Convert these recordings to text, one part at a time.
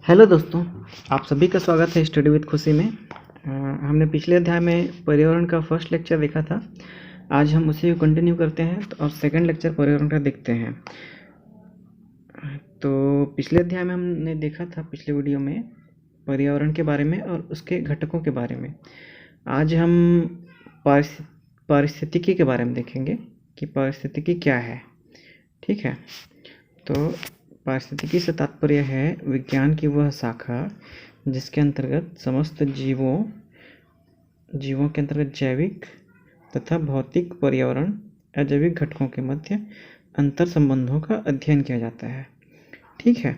Hello दोस्तों, आप सभी का स्वागत है स्टडी विद खुशी में। हमने पिछले अध्याय में पर्यावरण का फर्स्ट लेक्चर देखा था। आज हम उसी को कंटिन्यू करते हैं और सेकंड लेक्चर पर्यावरण का देखते हैं। तो पिछले अध्याय में हमने देखा था, पिछले वीडियो में, पर्यावरण के बारे में और उसके घटकों के बारे में। आज हम पारिस्थितिकी के बारे में देखेंगे कि पारिस्थितिकी क्या है। ठीक है, तो पारिस्थितिकी से तात्पर्य है विज्ञान की वह शाखा जिसके अंतर्गत समस्त जीवों के अंतर्गत जैविक तथा भौतिक पर्यावरण अजैविक घटकों के मध्य अंतर संबंधों का अध्ययन किया जाता है। ठीक है,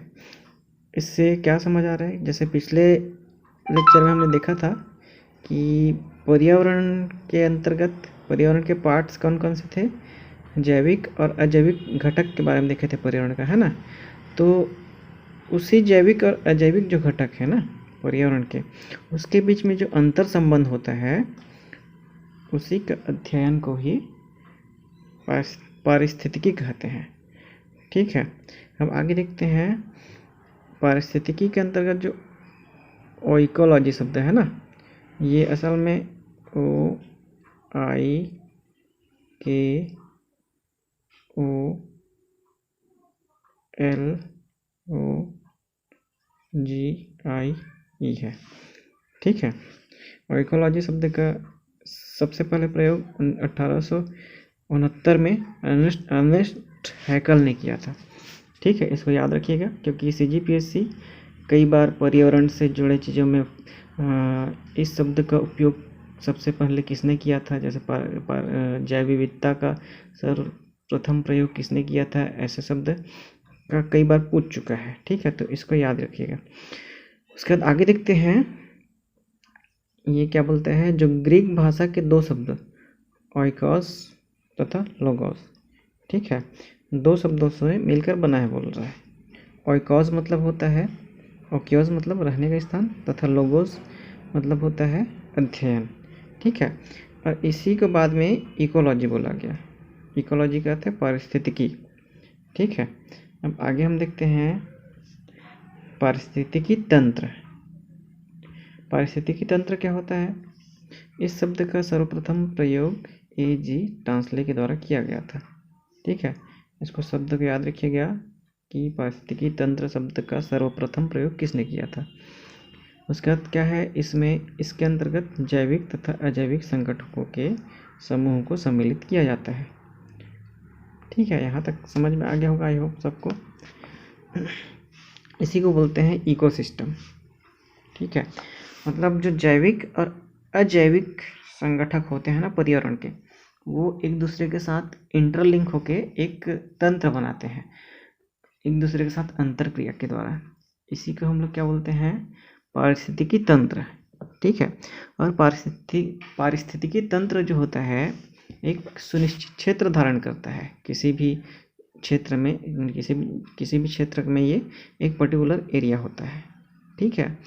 इससे क्या समझ आ रहा है? जैसे पिछले लेक्चर में हमने देखा था कि पर्यावरण के अंतर्गत पर्यावरण के पार्ट्स कौन कौन से थे, जैविक और अजैविक घटक के बारे में देखे थे पर्यावरण का, है ना। तो उसी जैविक और अजैविक जो घटक है ना पर्यावरण के, उसके बीच में जो अंतर संबंध होता है उसी का अध्ययन को ही पारिस्थितिकी कहते हैं। ठीक है, हम आगे देखते हैं। पारिस्थितिकी के अंतर्गत जो इकोलॉजी शब्द है ना, ये असल में OIKOLOGI है। ठीक है, और इकोलॉजी शब्द का सबसे पहले प्रयोग 1869 में अर्नेस्ट हैकल ने किया था। ठीक है, इसको याद रखिएगा क्योंकि CGPSC कई बार पर्यावरण से जुड़े चीज़ों में इस शब्द का उपयोग सबसे पहले किसने किया था, जैसे जैव विविधता का सर्वप्रथम प्रयोग किसने किया था, ऐसे शब्द का कई बार पूछ चुका है। ठीक है, तो इसको याद रखिएगा। उसके बाद आगे देखते हैं, ये क्या बोलते हैं, जो ग्रीक भाषा के दो शब्द ओइकोस तथा लोगोस, ठीक है, दो शब्दों से मिलकर बना है, बोल रहा है। ओइकोस मतलब होता है, ओकियोस मतलब रहने का स्थान, तथा लोगोस मतलब होता है अध्ययन। ठीक है, और इसी को बाद में इकोलॉजी बोला गया। इकोलॉजी का अर्थ है पारिस्थितिकी। ठीक है, अब आगे हम देखते हैं पारिस्थितिकी तंत्र। पारिस्थितिकी तंत्र क्या होता है? इस शब्द का सर्वप्रथम प्रयोग A.G. टांसले के द्वारा किया गया था। ठीक है, इसको शब्द को याद रखिएगा कि पारिस्थितिकी तंत्र शब्द का सर्वप्रथम प्रयोग किसने किया था। उसके बाद क्या है, इसके अंतर्गत जैविक तथा अजैविक संगठकों के समूह को सम्मिलित किया जाता है। ठीक है, यहाँ तक समझ में आ गया होगा, आई होप सबको। इसी को बोलते हैं इकोसिस्टम। ठीक है, मतलब जो जैविक और अजैविक संगठक होते हैं ना पर्यावरण के, वो एक दूसरे के साथ इंटरलिंक होके एक तंत्र बनाते हैं, एक दूसरे के साथ अंतर क्रिया के द्वारा। इसी को हम लोग क्या बोलते हैं, पारिस्थितिकी तंत्र। ठीक है, और पारिस्थितिकी तंत्र जो होता है एक सुनिश्चित क्षेत्र धारण करता है। किसी भी क्षेत्र में, किसी भी क्षेत्र में ये एक पर्टिकुलर एरिया होता है। ठीक है,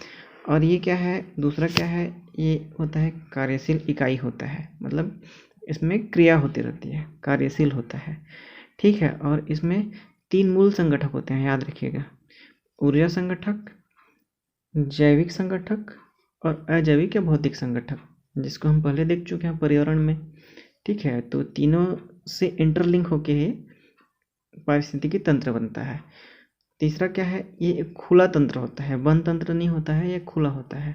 और ये क्या है, दूसरा क्या है, ये होता है कार्यशील इकाई होता है, मतलब इसमें क्रिया होती रहती है, कार्यशील होता है। ठीक है, और इसमें 3 मूल संगठक होते हैं, याद रखिएगा। ऊर्जा संगठक, जैविक संगठक और अजैविक या भौतिक संगठक, जिसको हम पहले देख चुके हैं पर्यावरण में। ठीक है, तो तीनों से इंटरलिंक होके ही पारिस्थितिकी तंत्र बनता है। तीसरा क्या है, ये एक खुला तंत्र होता है, बंद तंत्र नहीं होता है, ये खुला होता है।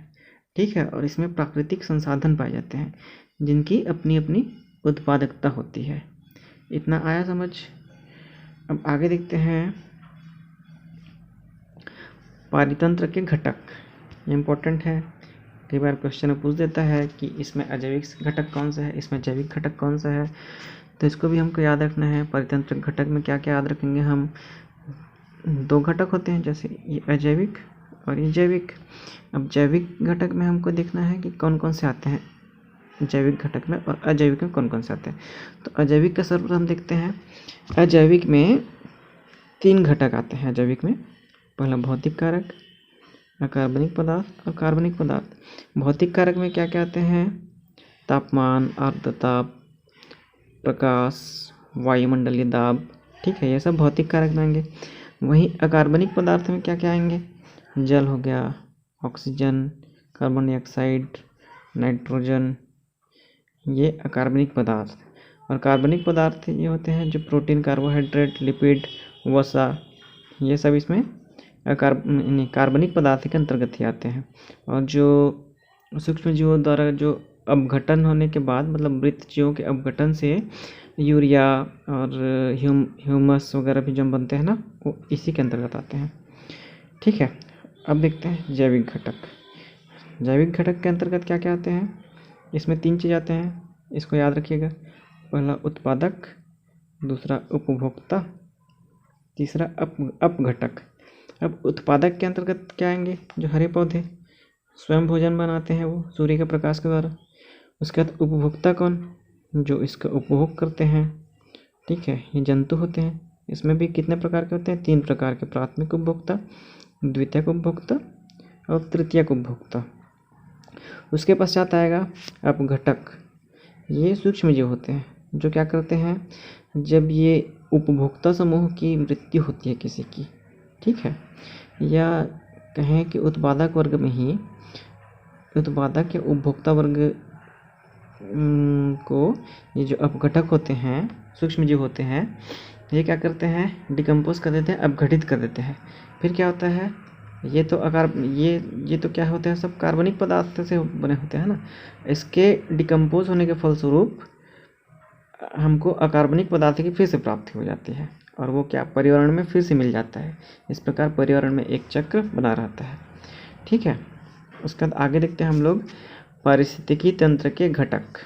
ठीक है, और इसमें प्राकृतिक संसाधन पाए जाते हैं जिनकी अपनी अपनी उत्पादकता होती है। इतना आया समझ? अब आगे देखते हैं पारितंत्र के घटक। ये इम्पोर्टेंट है, कई बार क्वेश्चन में पूछ देता है कि इसमें अजैविक घटक कौन सा है, इसमें जैविक घटक कौन सा है, तो इसको भी हमको याद रखना है। पारितंत्र घटक में क्या क्या याद रखेंगे हम, 2 घटक होते हैं, जैसे ये अजैविक और ये जैविक। अब जैविक घटक में हमको देखना है कि कौन कौन से आते हैं जैविक घटक में, और अजैविक में कौन कौन से आते हैं। तो अजैविक का सर्वप्रथम देखते हैं। अजैविक में 3 घटक आते हैं अजैविक में। पहला भौतिक कारक, अकार्बनिक पदार्थ और कार्बनिक पदार्थ। भौतिक कारक में क्या क्या आते हैं, तापमान, आर्द्रता, प्रकाश, वायुमंडलीय दाब। ठीक है, ये सब भौतिक कारक में आएंगे। वहीं अकार्बनिक पदार्थ में क्या क्या आएंगे, जल हो गया, ऑक्सीजन, कार्बन डाइऑक्साइड, नाइट्रोजन, ये अकार्बनिक पदार्थ। और कार्बनिक पदार्थ ये होते हैं जो प्रोटीन, कार्बोहाइड्रेट, लिपिड, वसा, ये सब इसमें कार्बनिक पदार्थ के अंतर्गत ही आते हैं। और जो सूक्ष्म जीवों द्वारा जो अपघटन होने के बाद, मतलब मृत जीवों के अपघटन से यूरिया और ह्यूमस वगैरह भी जो बनते हैं ना, वो इसी के अंतर्गत आते हैं। ठीक है, अब देखते हैं जैविक घटक। जैविक घटक के अंतर्गत क्या क्या आते हैं? इसमें 3 चीज़ आते हैं, इसको याद रखिएगा। पहला उत्पादक, दूसरा उपभोक्ता, तीसरा अपघटक। अब उत्पादक के अंतर्गत क्या आएंगे? जो हरे पौधे स्वयं भोजन बनाते हैं वो सूर्य के प्रकाश के द्वारा। उसके बाद उपभोक्ता कौन? जो इसका उपभोग करते हैं। ठीक है, ये जंतु होते हैं। इसमें भी कितने प्रकार के होते हैं? 3 प्रकार के, प्राथमिक उपभोक्ता, द्वितीयक उपभोक्ता और तृतीयक उपभोक्ता। उसके पश्चात आएगा अपघटक। ये सूक्ष्म जीव होते हैं जो क्या करते हैं, जब ये उपभोक्ता समूह की मृत्यु होती है किसी की, ठीक है, या कहें कि उत्पादक वर्ग में ही उत्पादक या उपभोक्ता वर्ग को ये जो अपघटक होते हैं, सूक्ष्म जीव होते हैं, ये क्या करते हैं? डिकम्पोज कर देते हैं, अपघटित कर देते हैं। फिर क्या होता है? ये तो ये तो क्या होते हैं? सब कार्बनिक पदार्थ से बने होते हैं ना। इसके डिकम्पोज होने के फलस्वरूप हमको अकार्बनिक पदार्थ की फिर से प्राप्ति हो जाती है, और वो क्या, पर्यावरण में फिर से मिल जाता है। इस प्रकार पर्यावरण में एक चक्र बना रहता है। ठीक है, उसके बाद आगे देखते हैं हम लोग पारिस्थितिकी तंत्र के घटक।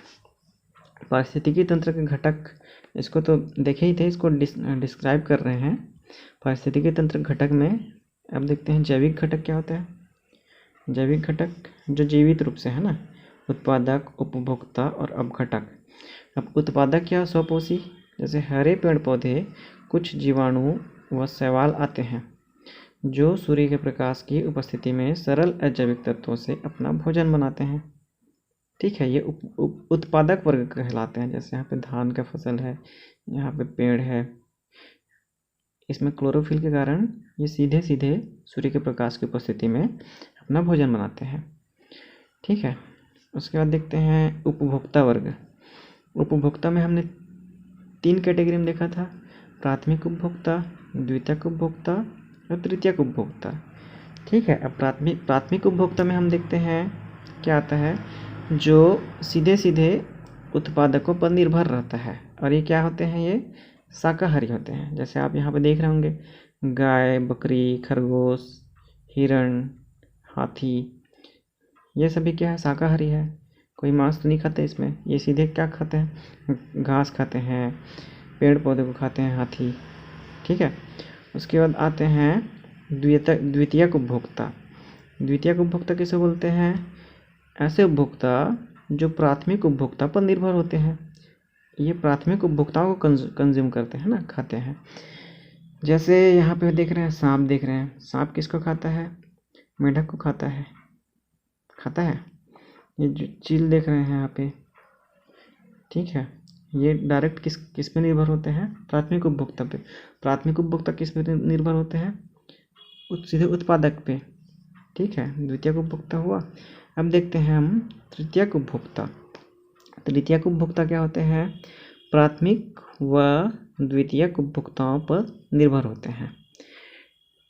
पारिस्थितिकी तंत्र के घटक, इसको तो देखे ही थे, इसको डिस्क्राइब कर रहे हैं। पारिस्थितिकी तंत्र घटक में अब देखते हैं जैविक घटक क्या होता है। जैविक घटक जो जीवित रूप से है ना, उत्पादक, उपभोक्ता और अपघटक। अब उत्पादक या स्वपोषी, जैसे हरे पेड़ पौधे, कुछ जीवाणु व शैवाल आते हैं जो सूर्य के प्रकाश की उपस्थिति में सरल अजैविक तत्वों से अपना भोजन बनाते हैं। ठीक है, ये उत्पादक वर्ग कहलाते हैं। जैसे यहाँ पे धान का फसल है, यहाँ पे पेड़ है, इसमें क्लोरोफिल के कारण ये सीधे सीधे सूर्य के प्रकाश की उपस्थिति में अपना भोजन बनाते हैं। ठीक है, उसके बाद देखते हैं उपभोक्ता वर्ग। उपभोक्ता में हमने 3 कैटेगरी में देखा था, प्राथमिक उपभोक्ता, द्वितीयक उपभोक्ता और तृतीयक उपभोक्ता। ठीक है, अब प्राथमिक उपभोक्ता में हम देखते हैं क्या आता है, जो सीधे सीधे उत्पादकों पर निर्भर रहता है। और ये क्या होते हैं? ये शाकाहारी होते हैं। जैसे आप यहाँ पे देख रहे होंगे, गाय, बकरी, खरगोश, हिरण, हाथी, ये सभी क्या है? शाकाहारी है। कोई मांस तो नहीं खाते इसमें, ये सीधे क्या खाते हैं? घास खाते हैं, पेड़ पौधे को खाते हैं हाथी। ठीक है, उसके बाद आते हैं द्वितीयक उपभोक्ता। द्वितीयक उपभोक्ता किसे बोलते हैं? ऐसे उपभोक्ता जो प्राथमिक उपभोक्ता पर निर्भर होते हैं। ये प्राथमिक उपभोक्ताओं को कंज्यूम करते हैं ना, खाते हैं। जैसे यहाँ पे देख रहे हैं, सांप देख रहे हैं, सांप किसको खाता है? मेंढक को खाता है, खाता है। ये जो चील देख रहे हैं यहाँ पे, ठीक है, ये डायरेक्ट किस पे निर्भर होते हैं? प्राथमिक उपभोक्ता पे। प्राथमिक उपभोक्ता किस पे निर्भर होते हैं? सीधे उत्पादक पे। ठीक है, द्वितीयक उपभोक्ता हुआ। अब देखते हैं हम तृतीयक उपभोक्ता। तृतीयक उपभोक्ता क्या होते हैं? प्राथमिक व द्वितीयक उपभोक्ताओं पर निर्भर होते हैं।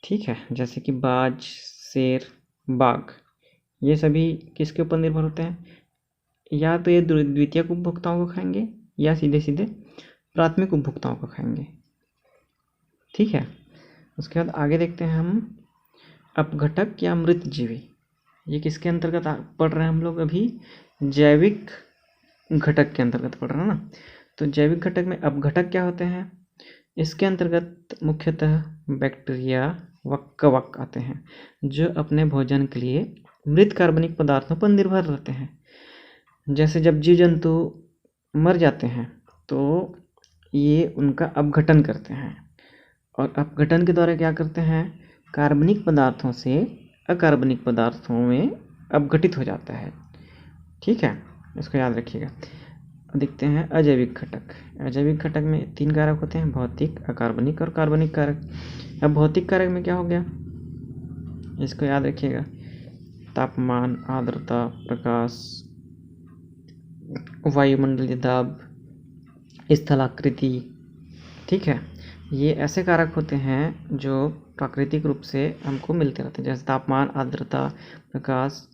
ठीक है, जैसे कि बाज, शेर, बाघ, ये सभी किसके ऊपर निर्भर होते हैं? या तो ये द्वितीयक उपभोक्ताओं को खाएंगे या सीधे सीधे प्राथमिक उपभोक्ताओं को खाएंगे। ठीक है, उसके बाद आगे देखते हैं हम अपघटक या मृत जीवी। ये किसके अंतर्गत पढ़ रहे हैं हम लोग? अभी जैविक घटक के अंतर्गत पढ़ रहे हैं ना। तो जैविक घटक में अपघटक क्या होते हैं? इसके अंतर्गत मुख्यतः बैक्टीरिया व कवक आते हैं जो अपने भोजन के लिए मृत कार्बनिक पदार्थों पर निर्भर रहते हैं। जैसे जब जीव जंतु मर जाते हैं तो ये उनका अपघटन करते हैं, और अपघटन के द्वारा क्या करते हैं? कार्बनिक पदार्थों से अकार्बनिक पदार्थों में अपघटित हो जाता है। ठीक है, इसको याद रखिएगा। देखते हैं अजैविक घटक। अजैविक घटक में 3 कारक होते हैं, भौतिक, अकार्बनिक और कार्बनिक कारक। अब भौतिक कारक में क्या हो गया? इसको याद रखिएगा। तापमान, आर्द्रता, प्रकाश, वायुमंडलीय दाब, स्थलाकृति। ठीक है, ये ऐसे कारक होते हैं जो प्राकृतिक रूप से हमको मिलते रहते हैं, जैसे तापमान, आर्द्रता, प्रकाश,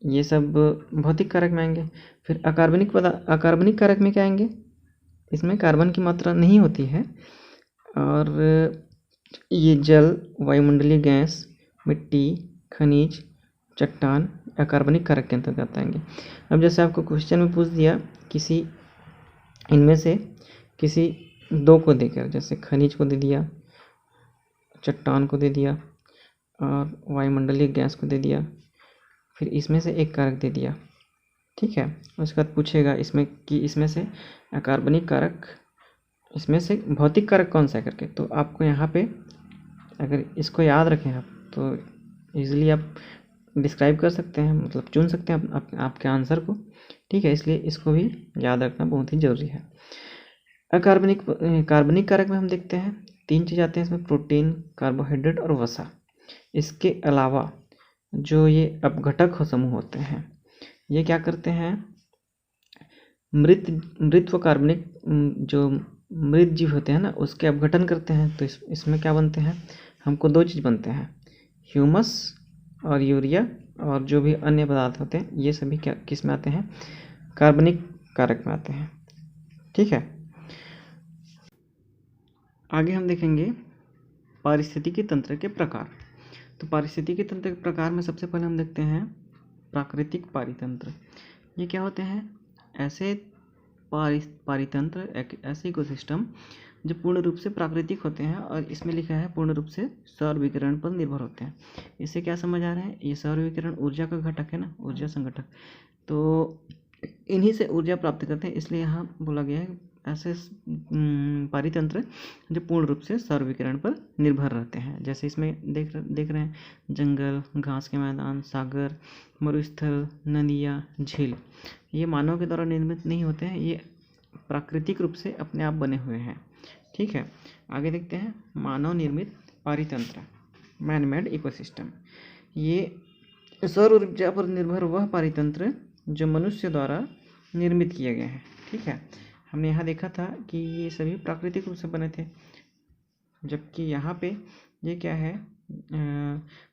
ये सब भौतिक कारक में आएंगे। फिर अकार्बनिक कारक में क्या आएंगे? इसमें कार्बन की मात्रा नहीं होती है और ये जल, वायुमंडलीय गैस, मिट्टी, खनिज, चट्टान अकार्बनिक कारक के अंतर्गत आएंगे। अब जैसे आपको क्वेश्चन में पूछ दिया किसी इनमें से किसी दो को देकर, जैसे खनिज को दे दिया, चट्टान को दे दिया और वायुमंडलीय गैस को दे दिया, फिर इसमें से एक कारक दे दिया। ठीक है, उसके बाद पूछेगा इसमें कि इसमें से अकार्बनिक कारक, इसमें से भौतिक कारक कौन सा है करके। तो आपको यहाँ पे अगर इसको याद रखें आप तो इजीली आप डिस्क्राइब कर सकते हैं, मतलब चुन सकते हैं आपके आंसर को। ठीक है, इसलिए इसको भी याद रखना बहुत ही ज़रूरी है। कार्बनिक कारक में हम देखते हैं 3 चीज़ आते हैं इसमें, प्रोटीन, कार्बोहाइड्रेट और वसा। इसके अलावा जो ये अपघटक समूह होते हैं ये क्या करते हैं, मृत व कार्बनिक जो मृत जीव होते हैं ना उसके अपघटन करते हैं। तो इसमें क्या बनते हैं, हमको 2 चीज़ बनते हैं, ह्यूमस और यूरिया, और जो भी अन्य पदार्थ होते हैं ये सभी क्या किस में आते हैं, कार्बनिक कारक में आते हैं। ठीक है, आगे हम देखेंगे पारिस्थितिकी तंत्र के प्रकार। तो पारिस्थितिकी तंत्र के प्रकार में सबसे पहले हम देखते हैं प्राकृतिक पारितंत्र। ये क्या होते हैं, ऐसे पारितंत्र, ऐसे इकोसिस्टम जो पूर्ण रूप से प्राकृतिक होते हैं और इसमें लिखा है पूर्ण रूप से सौर विकिरण पर निर्भर होते हैं। इससे क्या समझ आ रहा है, ये सौर विकिरण ऊर्जा का घटक है ना, ऊर्जा संघटक, तो इन्हीं से ऊर्जा प्राप्त करते हैं, इसलिए यहाँ बोला गया है ऐसे पारितंत्र जो पूर्ण रूप से सौर विकिरण पर निर्भर रहते हैं। जैसे इसमें देख रहे हैं जंगल, घास के मैदान, सागर, मरुस्थल, नदियाँ, झील, ये मानव के द्वारा निर्मित नहीं होते हैं, ये प्राकृतिक रूप से अपने आप बने हुए हैं। ठीक है, आगे देखते हैं मानव निर्मित पारितंत्र, मैन मेड इकोसिस्टम। ये सौर ऊर्जा पर निर्भर वह पारितंत्र जो मनुष्य द्वारा निर्मित किए गए हैं। ठीक है, हमने यहाँ देखा था कि ये सभी प्राकृतिक रूप से बने थे, जबकि यहाँ पे ये क्या है,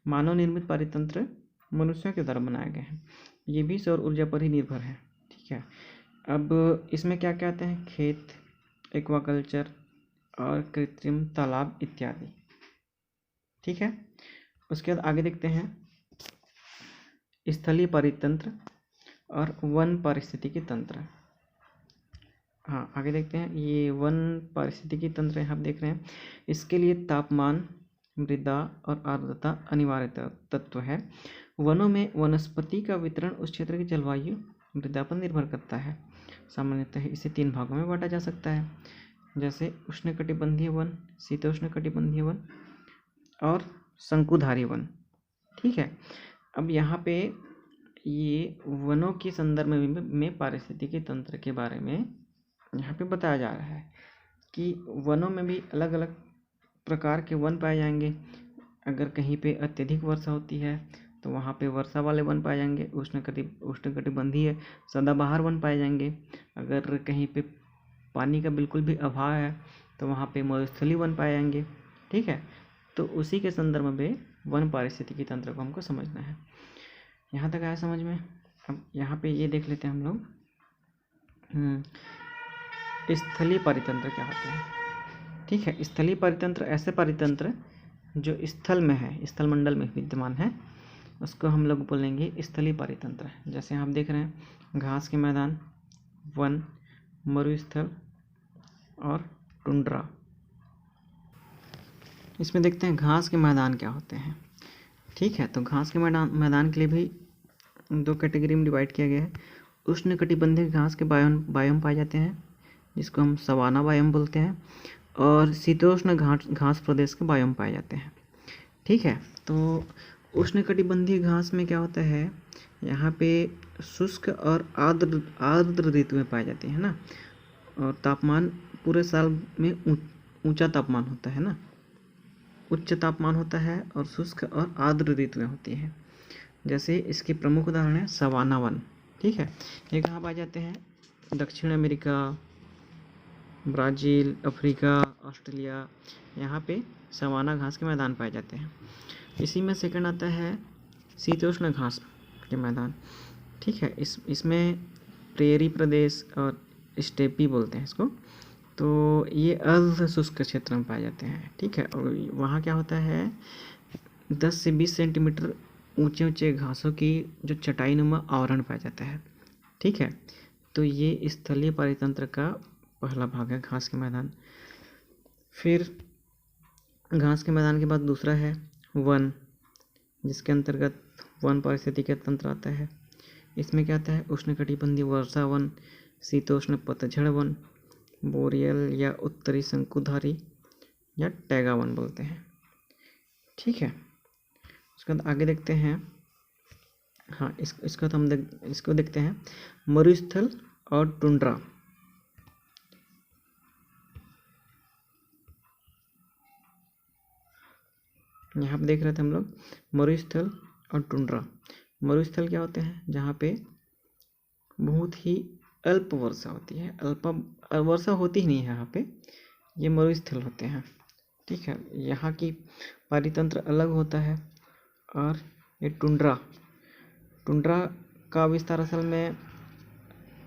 मानव निर्मित पारितंत्र मनुष्यों के द्वारा बनाए गए हैं, ये भी सौर ऊर्जा पर ही निर्भर है। ठीक है, अब इसमें क्या क्या आते हैं, खेत, एक्वाकल्चर और कृत्रिम तालाब इत्यादि। ठीक है, उसके बाद आगे देखते हैं स्थलीय पारितंत्र और वन पारिस्थितिकी तंत्र। हाँ, आगे देखते हैं ये वन पारिस्थितिकी तंत्र यहाँ देख रहे हैं, इसके लिए तापमान, मृदा और आर्द्रता अनिवार्य तत्व है। वनों में वनस्पति का वितरण उस क्षेत्र की जलवायु, मृदा पर निर्भर करता है। सामान्यतः इसे 3 भागों में बांटा जा सकता है, जैसे उष्णकटिबंधीय वन, शीतोष्णकटिबंधीय वन और शंकुधारी वन। ठीक है, अब यहाँ पे ये वनों के संदर्भ में पारिस्थितिकी तंत्र के बारे में यहाँ पे बताया जा रहा है कि वनों में भी अलग अलग प्रकार के वन पाए जाएंगे। अगर कहीं पे अत्यधिक वर्षा होती है तो वहाँ पे वर्षा वाले वन पाए जाएंगे, उष्णकटिबंधीय सदाबहार वन पाए जाएंगे। अगर कहीं पे पानी का बिल्कुल भी अभाव है तो वहाँ पे मरुस्थलीय वन पाए जाएंगे। ठीक है, तो उसी के संदर्भ में वन पारिस्थितिकी तंत्र को हमको समझना है। यहाँ तक आया समझ में। अब यहाँ पे ये देख लेते हैं हम लोग स्थलीय पारितंत्र क्या होते हैं। ठीक है, स्थलीय पारितंत्र ऐसे पारितंत्र जो स्थल में है, स्थल मंडल में विद्यमान है, उसको हम लोग बोलेंगे स्थलीय पारितंत्र। जैसे आप देख रहे हैं घास के मैदान, वन, मरुस्थल और टुंड्रा। इसमें देखते हैं घास के मैदान क्या होते हैं। ठीक है, तो घास के मैदान के लिए भी 2 कैटेगरी में डिवाइड किया गया है। उष्णकटिबंधीय घास के बायोम पाए जाते हैं जिसको हम सवाना बायोम बोलते हैं, और शीतोष्ण घास प्रदेश के बायोम पाए जाते हैं। ठीक है, तो उष्णकटिबंधीय घास में क्या होता है, यहाँ पे शुष्क और आर्द्र ऋतुएं पाई जाती है ना, और तापमान पूरे साल में ऊंचा तापमान होता है ना। उच्च तापमान होता है और शुष्क और आर्द्र ऋतुएं होती हैं। जैसे इसके प्रमुख उदाहरण है सवाना वन। ठीक है, ये कहाँ पाए जाते हैं? दक्षिण अमेरिका, ब्राज़ील, अफ्रीका, ऑस्ट्रेलिया, यहाँ पे सवाना घास के मैदान पाए जाते हैं। इसी में सेकंड आता है शीतोष्ण घास के मैदान। ठीक है, इसमें प्रेरी प्रदेश और स्टेपी बोलते हैं इसको। तो ये अर्ध शुष्क क्षेत्र में पाए जाते हैं। ठीक है, और वहाँ क्या होता है 10 से 20 सेंटीमीटर ऊंचे ऊंचे घासों की जो चटाई नुमा आवरण पाया जाता है। ठीक है, तो ये स्थलीय पारितंत्र का पहला भाग है, घास के मैदान। फिर घास के मैदान के बाद दूसरा है वन, जिसके अंतर्गत वन पारिस्थितिकी तंत्र आता है। इसमें क्या आता है? उष्णकटिबंधीय वर्षा वन, शीतोष्ण पतझड़ वन, बोरियल या उत्तरी शंकुधारी या टैगा वन बोलते हैं। ठीक है, उसके बाद आगे देखते हैं। हाँ, इसको तो हम इसको देखते हैं मरुस्थल और टुंड्रा। यहाँ पे देख रहे थे हम लोग मरुस्थल और टुंड्रा। मरुस्थल क्या होते हैं? जहाँ पे बहुत ही अल्प वर्षा होती है, अल्प वर्षा होती ही नहीं है यहाँ पे, ये मरुस्थल होते हैं। ठीक है, यहाँ की पारितंत्र अलग होता है। और ये टुंड्रा का विस्तार असल में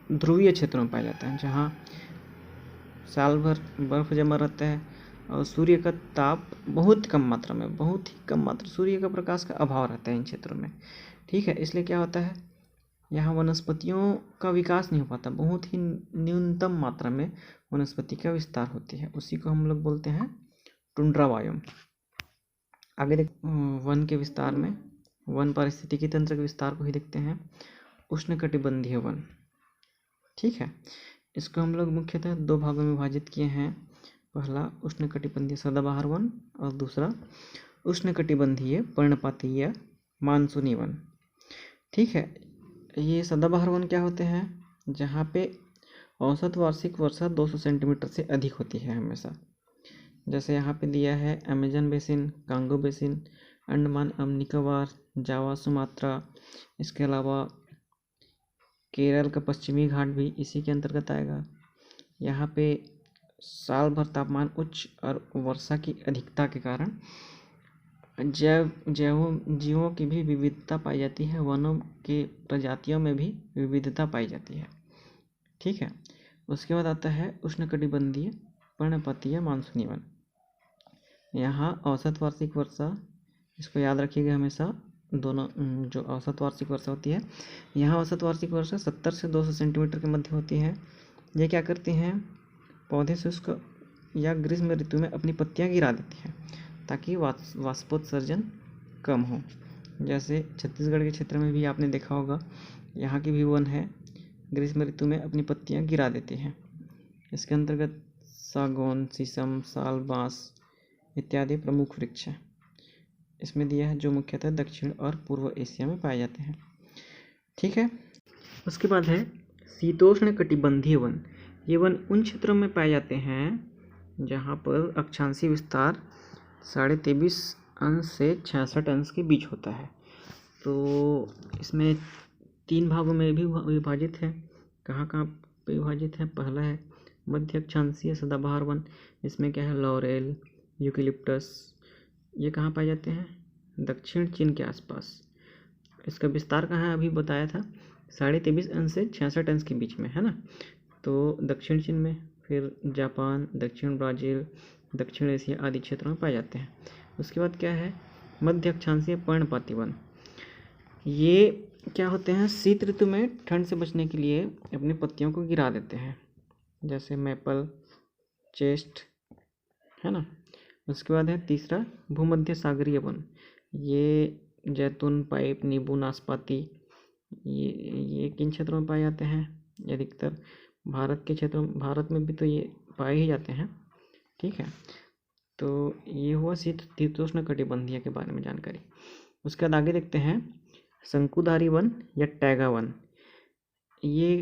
ध्रुवीय क्षेत्रों में पाया जाता है, जहाँ साल भर बर्फ जमा रहता है और सूर्य का ताप बहुत कम मात्रा में, बहुत ही कम मात्रा, सूर्य का प्रकाश का अभाव रहता है इन क्षेत्रों में। ठीक है, इसलिए क्या होता है, यहाँ वनस्पतियों का विकास नहीं हो पाता, बहुत ही न्यूनतम मात्रा में वनस्पति का विस्तार होती है। उसी को हम लोग बोलते हैं टुंड्रा बायोम। आगे देख वन के विस्तार में, वन पारिस्थितिकी तंत्र के विस्तार को ही देखते हैं, उष्णकटिबंधीय वन। ठीक है, इसको हम लोग मुख्यतः दो भागों में विभाजित किए हैं। पहला उष्णकटिबंधीय सदाबहार वन और दूसरा उष्णकटिबंधीय पर्णपातीय मानसूनी वन। ठीक है, ये सदाबहार वन क्या होते हैं? जहाँ पे औसत वार्षिक वर्षा 200 सेंटीमीटर से अधिक होती है हमेशा। जैसे यहाँ पे दिया है Amazon basin, Congo basin, Andaman Nicobar, Java, Sumatra. इसके अलावा केरल का पश्चिमी घाट भी इसी के अंतर्गत आएगा। यहाँ पे साल भर तापमान उच्च और वर्षा की अधिकता के कारण जीवों की भी विविधता पाई जाती है, वनों के प्रजातियों में भी विविधता पाई जाती है। ठीक है, उसके बाद आता है उष्णकटिबंधीय पर्णपातीय मानसूनी वन। यहाँ औसत वार्षिक वर्षा, इसको याद रखिएगा हमेशा, दोनों जो औसत वार्षिक वर्षा होती है, यहाँ औसत वार्षिक वर्षा 70 से 200 सेंटीमीटर के मध्य होती है। ये क्या करती हैं? पौधे शुष्क या ग्रीष्म ऋतु में अपनी पत्तियाँ गिरा देती हैं ताकि वाष्पोत्सर्जन कम हो। जैसे छत्तीसगढ़ के क्षेत्र में भी आपने देखा होगा, यहाँ की भी वन है, ग्रीष्म ऋतु में अपनी पत्तियाँ गिरा देती हैं। इसके अंतर्गत सागौन, शीशम, साल, बाँस इत्यादि प्रमुख वृक्ष हैं। इसमें दिया है जो मुख्यतः दक्षिण और पूर्व एशिया में पाए जाते हैं। ठीक है, उसके बाद है शीतोष्ण कटिबंधीय वन। ये वन उन क्षेत्रों में पाए जाते हैं जहाँ पर अक्षांशीय विस्तार 23.5 अंश से 66 अंश के बीच होता है। तो इसमें 3 भागों में भी विभाजित है। कहाँ कहाँ पे विभाजित है? पहला है मध्य अक्षांशीय सदाबहार वन। इसमें क्या है? लॉरेल, यूकेलिप्टस, ये कहाँ पाए जाते हैं? दक्षिण चीन के आसपास। इसका विस्तार कहाँ है? अभी बताया था 23.5 अंश से 66 अंश के बीच में, है ना। तो दक्षिण चीन में, फिर जापान, दक्षिण ब्राज़ील, दक्षिण एशिया आदि क्षेत्रों में पाए जाते हैं। उसके बाद क्या है? मध्य अक्षांशीय पर्णपाती वन। ये क्या होते हैं? शीत ऋतु में ठंड से बचने के लिए अपनी पत्तियों को गिरा देते हैं, जैसे मैपल, चेस्ट, है ना। उसके बाद है तीसरा भूमध्य सागरीय वन। ये जैतून, पाइप, नींबू, नाशपाती, ये किन क्षेत्रों में पाए जाते हैं? अधिकतर भारत के क्षेत्रों, भारत में भी तो ये पाए ही जाते हैं। ठीक है, तो ये हुआ शीतोष्ण कटिबंधीय के बारे में जानकारी। उसके बाद आगे देखते हैं शंकुधारी वन या टैगा वन। ये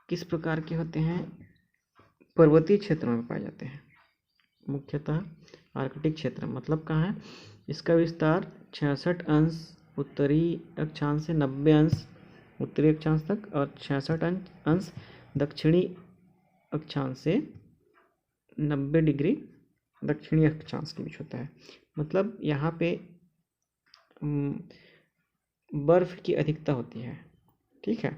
किस प्रकार के होते हैं? पर्वतीय क्षेत्रों में पाए जाते हैं, मुख्यतः आर्कटिक क्षेत्र मतलब कहाँ है, इसका विस्तार 66 अंश उत्तरी अक्षांश से 90 अंश उत्तरी अक्षांश तक और 66 अंश दक्षिणी अक्षांश से 90 डिग्री दक्षिणी अक्षांश के बीच होता है। मतलब यहाँ पे बर्फ की अधिकता होती है। ठीक है,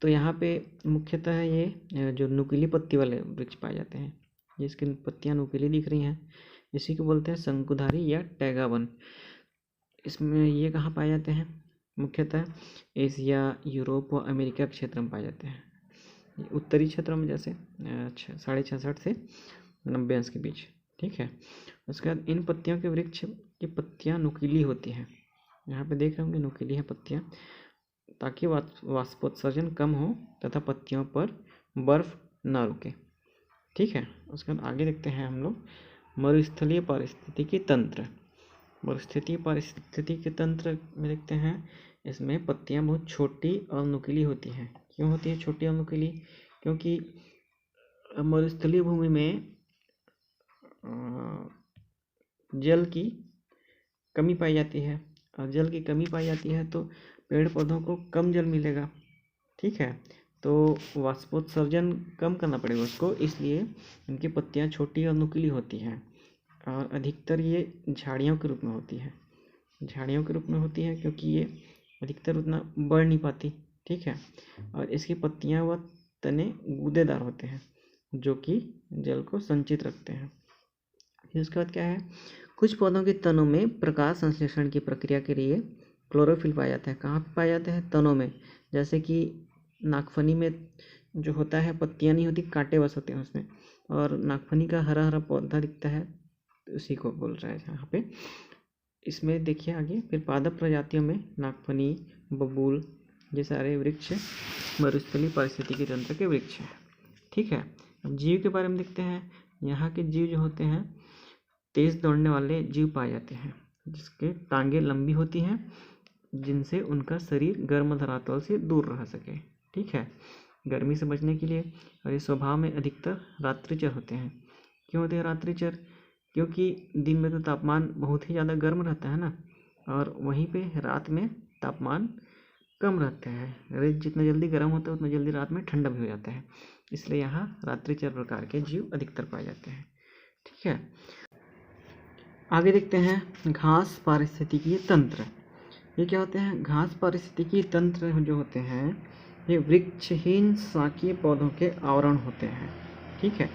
तो यहाँ पे मुख्यतः ये जो नुकीली पत्ती वाले वृक्ष पाए जाते हैं, जिसकी पत्तियाँ नुकीली दिख रही हैं, इसी को बोलते हैं शंकुधारी या टैगा वन। इसमें ये कहाँ पाए जाते हैं, मुख्यतः एशिया, यूरोप व अमेरिका क्षेत्र में पाए जाते हैं। उत्तरी क्षेत्रों में जैसे 66 से 90 अंश के बीच। ठीक है, उसके बाद इन पत्तियों के वृक्ष की पत्तियाँ नुकीली होती हैं। यहाँ पे देख रहे होंगे नुकीली है पत्तियाँ, ताकि वाष्पोत्सर्जन कम हो तथा पत्तियों पर बर्फ ना रुके। ठीक है, उसके बाद आगे देखते हैं हम लोग मरुस्थलीय पारिस्थितिकी तंत्र। मरुस्थलीय पारिस्थितिकी तंत्र में देखते हैं, इसमें पत्तियां बहुत छोटी और नुकीली होती हैं। क्यों होती है छोटी और नुकीली? क्योंकि मरुस्थलीय भूमि में जल की कमी पाई जाती है, और जल की कमी पाई जाती है तो पेड़ पौधों को कम जल मिलेगा। ठीक है, तो वाष्पोत्सर्जन कम करना पड़ेगा उसको, इसलिए इनकी पत्तियां छोटी और नुकीली होती हैं। और अधिकतर ये झाड़ियों के रूप में होती है, झाड़ियों के रूप में होती है क्योंकि ये अधिकतर उतना बढ़ नहीं पाती। ठीक है, और इसकी पत्तियां व तने गूदेदार होते हैं जो कि जल को संचित रखते हैं। फिर उसके बाद क्या है, कुछ पौधों के तनों में प्रकाश संश्लेषण की प्रक्रिया के लिए क्लोरोफिल पाया जाता है। कहाँ पे पाया जाता है? तनों में। जैसे कि नागफनी में जो होता है पत्तियां नहीं होती, कांटे बस होते हैं उसमें, और नागफनी का हरा हरा पौधा दिखता है, तो उसी को बोल रहा है यहाँ पे। इसमें देखिए आगे, फिर पादप प्रजातियों में नागफनी, बबूल, ये सारे वृक्ष मरुस्थलीय पारिस्थितिकी तंत्र के वृक्ष हैं। ठीक है, अब जीव के बारे में देखते हैं। यहाँ के जीव जो होते हैं तेज दौड़ने वाले जीव पाए जाते हैं, जिसके टांगें लंबी होती हैं, जिनसे उनका शरीर गर्म धरातल से दूर रह सके। ठीक है, गर्मी से बचने के लिए। और ये स्वभाव में अधिकतर रात्रिचर होते हैं। क्यों होते हैं रात्रिचर? क्योंकि दिन में तो तापमान बहुत ही ज़्यादा गर्म रहता है ना, और वहीं पे रात में तापमान कम रहता है। जितना जल्दी गर्म होता है उतना जल्दी रात में ठंडा भी हो जाता है, इसलिए यहाँ रात्रिचर प्रकार के जीव अधिकतर पाए जाते हैं। ठीक है, आगे देखते हैं घास पारिस्थितिकीय तंत्र। ये क्या होते हैं? घास पारिस्थितिकीय तंत्र जो होते हैं ये वृक्षहीन शाकीय पौधों के आवरण होते हैं। ठीक है,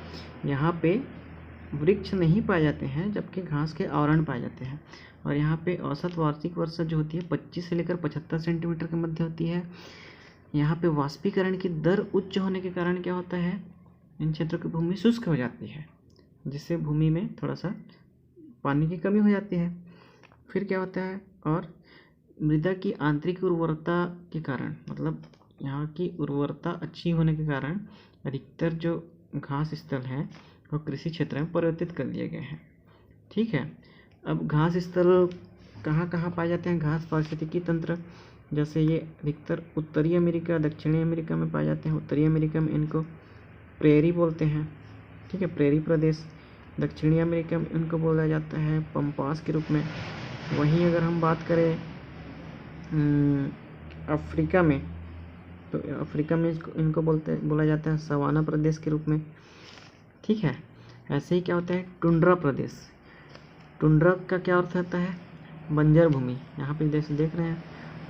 यहाँ पे वृक्ष नहीं पाए जाते हैं, जबकि घास के आवरण पाए जाते हैं। और यहाँ पे औसत वार्षिक वर्षा जो होती है 25 से लेकर 75 सेंटीमीटर के मध्य होती है। यहाँ पे वाष्पीकरण की दर उच्च होने के कारण क्या होता है, इन क्षेत्रों की भूमि शुष्क हो जाती है, जिससे भूमि में थोड़ा सा पानी की कमी हो जाती है। फिर क्या होता है, और मृदा की आंतरिक उर्वरता के कारण, मतलब यहाँ की उर्वरता अच्छी होने के कारण अधिकतर जो घास स्थल हैं वो कृषि क्षेत्र में परिवर्तित कर दिए गए हैं। ठीक है, अब घास स्थल कहाँ कहाँ पाए जाते हैं घास पारिस्थितिकी तंत्र? जैसे ये अधिकतर उत्तरी अमेरिका, दक्षिणी अमेरिका में पाए जाते हैं। उत्तरी अमेरिका में इनको प्रेरी बोलते हैं। ठीक है, प्रेरी प्रदेश। दक्षिणी अमेरिका में इनको बोला जाता है पम्पास के रूप में। वहीं अगर हम बात करें अफ्रीका में, तो अफ्रीका में इनको बोला जाता है सवाना प्रदेश के रूप में। ठीक है, ऐसे ही क्या होता है टुंड्रा प्रदेश। टुंड्रा का क्या अर्थ होता है? बंजर भूमि। यहाँ पे जैसे देख रहे हैं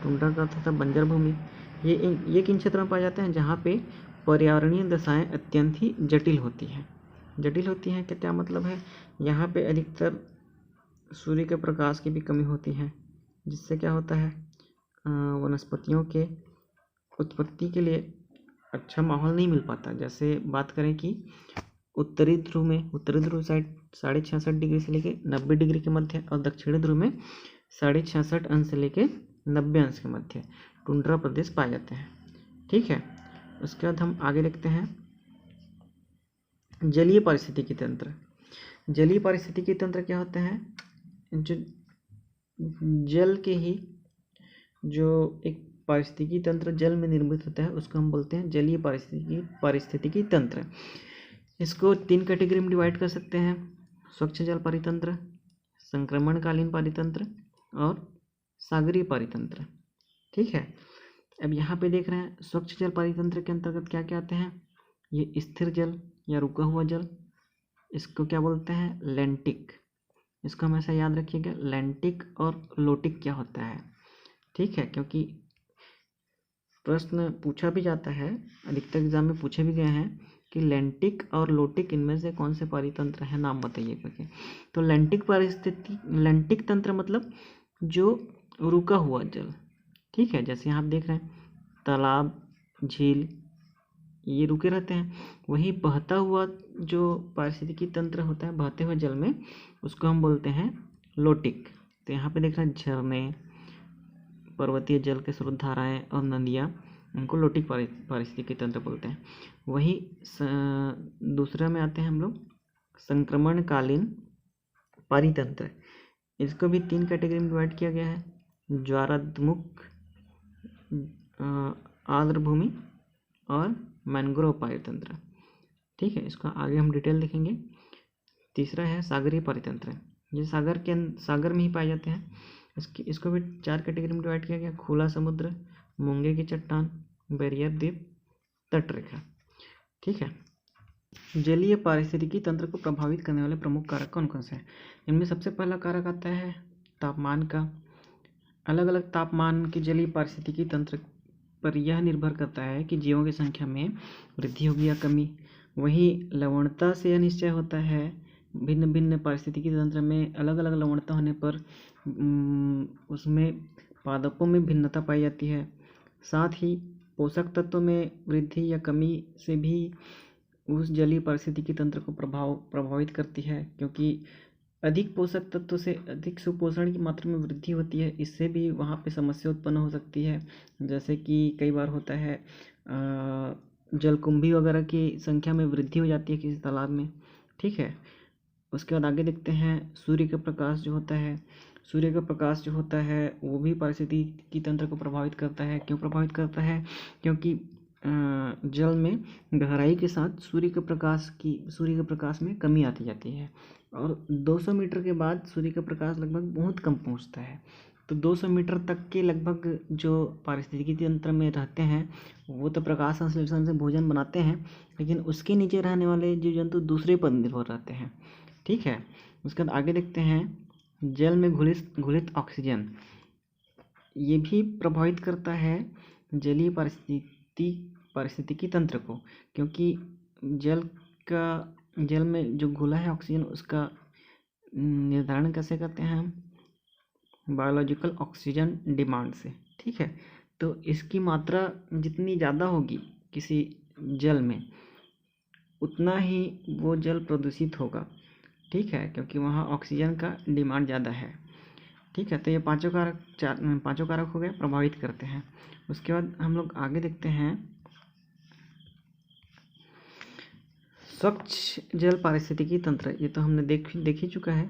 टुंड्रा का अर्थ होता है बंजर भूमि। ये किन क्षेत्रों में पाए जाते हैं? जहाँ पे पर्यावरणीय दशाएं अत्यंत ही जटिल होती हैं। जटिल होती हैं क्या मतलब है? यहाँ पे अधिकतर सूर्य के प्रकाश की भी कमी होती है, जिससे क्या होता है वनस्पतियों के उत्पत्ति के लिए अच्छा माहौल नहीं मिल पाता। जैसे बात करें कि उत्तरी ध्रुव साइड 66.5 डिग्री से लेके 90 डिग्री के मध्य, और दक्षिणी ध्रुव में 66.5 अंश से लेके 90 अंश के मध्य टुंड्रा प्रदेश पाए जाते हैं। ठीक है, उसके बाद हम आगे देखते हैं जलीय पारिस्थितिकी तंत्र। जलीय पारिस्थितिकी तंत्र क्या होते हैं? जो जल के ही जो एक पारिस्थितिकी तंत्र जल में निर्मित होता है उसको हम बोलते हैं जलीय पारिस्थितिकी तंत्र। इसको 3 कैटेगरी में डिवाइड कर सकते हैं। स्वच्छ जल परितंत्र, संक्रमणकालीन परितंत्र और सागरीय परितंत्र। ठीक है, अब यहाँ पे देख रहे हैं स्वच्छ जल परितंत्र के अंतर्गत क्या क्या आते हैं। ये स्थिर जल या रुका हुआ जल, इसको क्या बोलते हैं, लैंटिक। इसको हमेशा याद रखिएगा, लैंटिक और लोटिक क्या होता है। ठीक है, क्योंकि प्रश्न पूछा भी जाता है, अधिकतर एग्जाम में पूछे भी गए हैं कि लैंटिक और लोटिक इनमें से कौन से परितंत्र हैं, नाम बताइए करके। तो लैंटिक तंत्र मतलब जो रुका हुआ जल। ठीक है, जैसे यहाँ आप देख रहे हैं तालाब, झील, ये रुके रहते हैं। वही बहता हुआ जो पारिस्थितिकी तंत्र होता है बहते हुए जल में, उसको हम बोलते हैं लोटिक। तो यहाँ पे देख रहे हैं झरने, पर्वतीय जल के स्रोत, धाराएं और नदियाँ, उनको लोटिक पारिस्थितिकी तंत्र बोलते हैं। वही दूसरे में आते हैं हम लोग संक्रमणकालीन परितंत्र। इसको भी 3 कैटेगरी में डिवाइड किया गया है, ज्वाराद्मुख, आर्द्र भूमि और मैंग्रोव परितंत्र। ठीक है, इसको आगे हम डिटेल देखेंगे। तीसरा है सागरीय परितंत्र, ये सागर में ही पाए जाते हैं। इसको भी 4 कैटेगरी में डिवाइड किया गया, खुला समुद्र, मूंगे की चट्टान, बैरियर द्वीप, तटरेखा। ठीक है, जलीय पारिस्थितिकी तंत्र को प्रभावित करने वाले प्रमुख कारक कौन कौन से हैं। इनमें सबसे पहला कारक आता है तापमान का। अलग अलग तापमान के जलीय पारिस्थितिकी तंत्र पर यह निर्भर करता है कि जीवों की संख्या में वृद्धि होगी या कमी। वही लवणता से यह निश्चय होता है। भिन्न भिन्न पारिस्थितिकी तंत्र में अलग अलग लवणता होने पर उसमें पादपों में भिन्नता पाई जाती है। साथ ही पोषक तत्वों में वृद्धि या कमी से भी उस जलीय पारिस्थितिकी तंत्र को प्रभावित करती है, क्योंकि अधिक पोषक तत्व से अधिक सुपोषण की मात्रा में वृद्धि होती है, इससे भी वहाँ पे समस्या उत्पन्न हो सकती है। जैसे कि कई बार होता है जलकुंभी वगैरह की संख्या में वृद्धि हो जाती है किसी तालाब में। ठीक है, उसके बाद आगे देखते हैं सूर्य का प्रकाश जो होता है। सूर्य का प्रकाश जो होता है वो भी पारिस्थितिकी तंत्र को प्रभावित करता है। क्यों प्रभावित करता है, क्योंकि जल में गहराई के साथ सूर्य के प्रकाश में कमी आती जाती है और 200 मीटर के बाद सूर्य का प्रकाश लगभग बहुत कम पहुंचता है। तो 200 मीटर तक के लगभग जो पारिस्थितिकी तंत्र में रहते हैं वो तो प्रकाश संश्लेषण से भोजन बनाते हैं, लेकिन उसके नीचे रहने वाले जीव जंतु दूसरे पर निर्भर रहते हैं। ठीक है, उसके बाद आगे देखते हैं जल में घुलित ऑक्सीजन, ये भी प्रभावित करता है जलीय पारिस्थितिकी तंत्र को, क्योंकि जल में जो घुला है ऑक्सीजन उसका निर्धारण कैसे करते हैं हम, बायोलॉजिकल ऑक्सीजन डिमांड से। ठीक है, तो इसकी मात्रा जितनी ज़्यादा होगी किसी जल में उतना ही वो जल प्रदूषित होगा। ठीक है, क्योंकि वहाँ ऑक्सीजन का डिमांड ज़्यादा है। ठीक है, तो ये पांचों कारक हो गए, प्रभावित करते हैं। उसके बाद हम लोग आगे देखते हैं स्वच्छ जल पारिस्थितिकी तंत्र। ये तो हमने देख ही चुका है,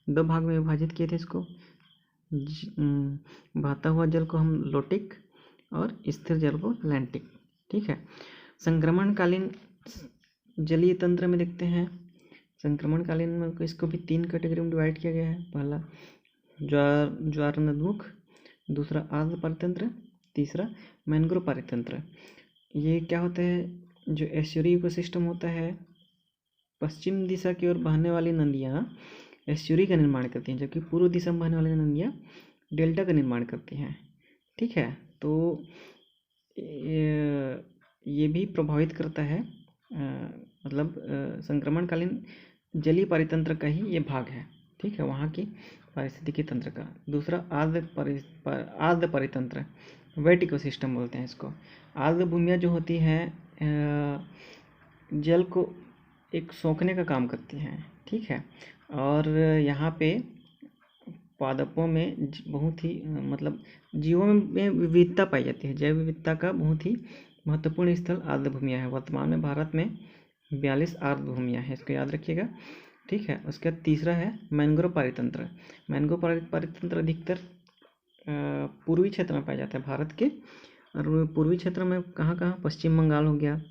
2 भाग में विभाजित किए थे इसको। बहता हुआ जल को हम लोटिक और स्थिर जल को लैंटिक। ठीक है, संक्रमणकालीन जलीय तंत्र में देखते हैं, संक्रमणकालीन में इसको भी 3 कैटेगरी में डिवाइड किया गया है। पहला ज्वाराद्मुख, दूसरा आर्द्र परितंत्र, तीसरा मैंग्रोव परितंत्र। ये क्या होता है, जो एस्चुरी इकोसिस्टम होता है, पश्चिम दिशा की ओर बहने वाली नदियाँ एस्चुरी का निर्माण करती हैं, जबकि पूर्व दिशा में बहने वाली नदियाँ डेल्टा का निर्माण करती हैं। ठीक है, तो ये भी प्रभावित करता है, मतलब संक्रमणकालीन जलीय परितंत्र का ही ये भाग है। ठीक है, वहाँ की पारिस्थितिकी तंत्र का। दूसरा आर्द्र परितंत्र, वेट इकोसिस्टम बोलते हैं इसको। आर्द्र भूमियाँ जो होती हैं जल को एक सोखने का काम करती हैं। ठीक है, और यहाँ पे पादपों में बहुत ही मतलब जीवों में विविधता पाई जाती है। जैव विविधता का बहुत ही महत्वपूर्ण स्थल आर्द्र भूमियाँ है। वर्तमान में भारत में 42 आर्द्र भूमियाँ हैं, इसको याद रखिएगा। ठीक है, उसके बाद तीसरा है मैंग्रोव परितंत्र। मैंग्रोव परितंत्र अधिकतर पूर्वी क्षेत्र में पाया जाता है भारत के। और पूर्वी क्षेत्र में कहाँ कहाँ, पश्चिम बंगाल हो गया,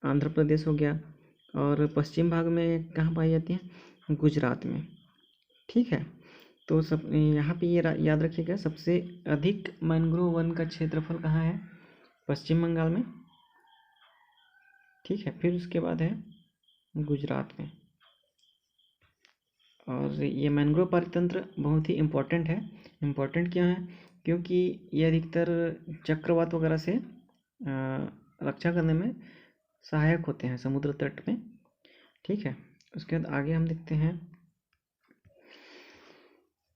आंध्र प्रदेश हो गया, और पश्चिम भाग में कहाँ पाई जाती है, गुजरात में। ठीक है, तो सब यहाँ पे ये याद रखिएगा, सबसे अधिक मैंग्रोव वन का क्षेत्रफल कहाँ है? पश्चिम बंगाल में। ठीक है, फिर उसके बाद है गुजरात में। और ये मैंग्रोव परितंत्र बहुत ही इम्पोर्टेंट है। इम्पोर्टेंट क्यों है? क्योंकि ये अधिकतर चक्रवात वगैरह से रक्षा करने में सहायक होते हैं समुद्र तट में। ठीक है, उसके बाद आगे हम देखते हैं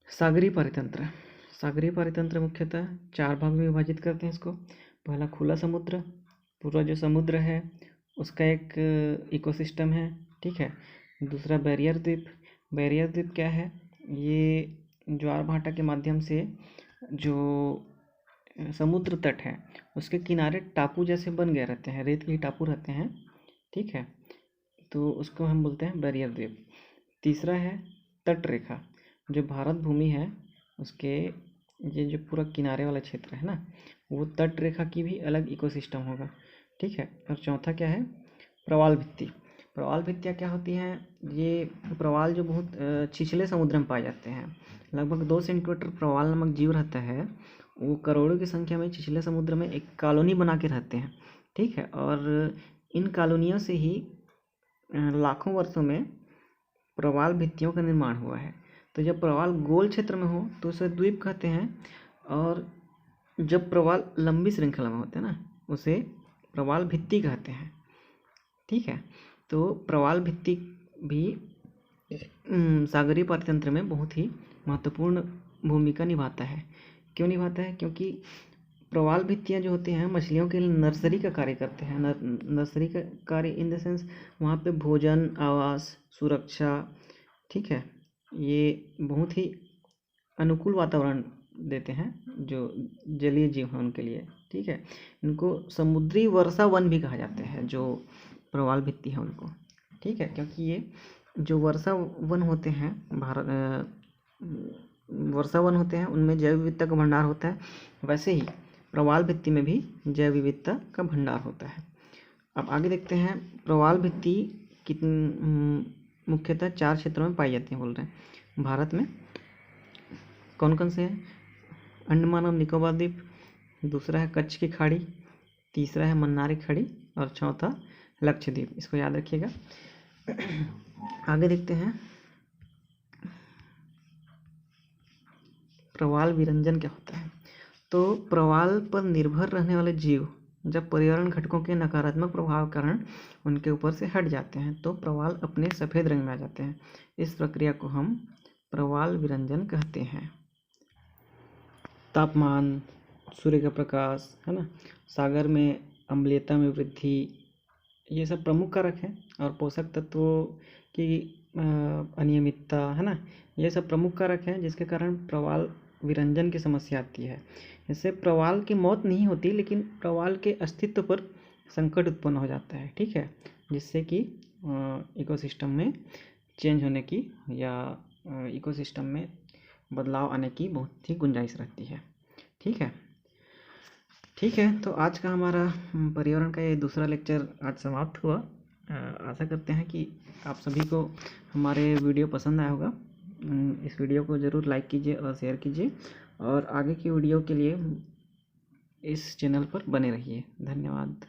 सागरीय परितंत्र। सागरीय परितंत्र मुख्यतः 4 भाग में विभाजित करते हैं इसको। पहला खुला समुद्र, पूरा जो समुद्र है उसका एक इकोसिस्टम है। ठीक है, दूसरा बैरियर द्वीप। बैरियर द्वीप क्या है? ये ज्वार भाटा के माध्यम से जो समुद्र तट है उसके किनारे टापू जैसे बन गए रहते हैं, रेत के टापू रहते हैं। ठीक है, तो उसको हम बोलते हैं बैरियर द्वीप। तीसरा है तट रेखा। जो भारत भूमि है उसके ये जो पूरा किनारे वाला क्षेत्र है ना, वो तट रेखा की भी अलग इकोसिस्टम होगा। ठीक है, और चौथा क्या है? प्रवाल भित्ति। प्रवाल भित्तियाँ क्या होती हैं? ये प्रवाल जो बहुत छिछले समुद्र में पाए जाते हैं, लगभग 2 सेंटीमीटर प्रवाल नामक जीव रहता है। वो करोड़ों की संख्या में छिछले समुद्र में एक कॉलोनी बना के रहते हैं। ठीक है, और इन कॉलोनियों से ही लाखों वर्षों में प्रवाल भित्तियों का निर्माण हुआ है। तो जब प्रवाल गोल क्षेत्र में हो तो उसे द्वीप कहते हैं, और जब प्रवाल लंबी श्रृंखला में होते हैं ना, उसे प्रवाल भित्ति कहते हैं। ठीक है, तो प्रवाल भित्ति भी सागरीय परितंत्र में बहुत ही महत्वपूर्ण भूमिका निभाता है। क्यों निभाता है? क्योंकि प्रवाल भित्तियाँ जो होती हैं मछलियों के लिए नर्सरी का कार्य करते हैं। नर्सरी का कार्य इन द सेंस वहाँ पे भोजन, आवास, सुरक्षा। ठीक है, ये बहुत ही अनुकूल वातावरण देते हैं जो जलीय जीव हैं उनके लिए। ठीक है, इनको समुद्री वर्षा वन भी कहा जाता है जो प्रवाल भित्ति है उनको। ठीक है, क्योंकि ये जो वर्षा वन होते हैं वर्षा वन होते हैं उनमें जैव विविधता का भंडार होता है, वैसे ही प्रवाल भित्ति में भी जैव विविधता का भंडार होता है। अब आगे देखते हैं प्रवाल भित्ति मुख्यतः 4 क्षेत्रों में पाई जाती हैं बोल रहे हैं भारत में। कौन कौन से हैं? अंडमान और निकोबार द्वीप, दूसरा है कच्छ की खाड़ी, तीसरा है मन्नार की खाड़ी, और चौथा लक्षद्वीप। इसको याद रखिएगा। आगे देखते हैं प्रवाल विरंजन क्या होता है। तो प्रवाल पर निर्भर रहने वाले जीव जब पर्यावरण घटकों के नकारात्मक प्रभाव के कारण उनके ऊपर से हट जाते हैं तो प्रवाल अपने सफ़ेद रंग में आ जाते हैं। इस प्रक्रिया को हम प्रवाल विरंजन कहते हैं। तापमान, सूर्य का प्रकाश, है ना, सागर में अम्लीयता में वृद्धि, ये सब प्रमुख कारक हैं। और पोषक तत्वों की अनियमितता, है ना, ये सब प्रमुख कारक हैं जिसके कारण प्रवाल विरंजन की समस्या आती है। इससे प्रवाल की मौत नहीं होती, लेकिन प्रवाल के अस्तित्व पर संकट उत्पन्न हो जाता है। ठीक है, जिससे कि इकोसिस्टम में चेंज होने की या इकोसिस्टम में बदलाव आने की बहुत ही गुंजाइश रहती है। ठीक है, तो आज का हमारा पर्यावरण का ये दूसरा लेक्चर आज समाप्त हुआ। आशा करते हैं कि आप सभी को हमारे वीडियो पसंद आया होगा। इस वीडियो को ज़रूर लाइक कीजिए और शेयर कीजिए, और आगे की वीडियो के लिए इस चैनल पर बने रहिए। धन्यवाद।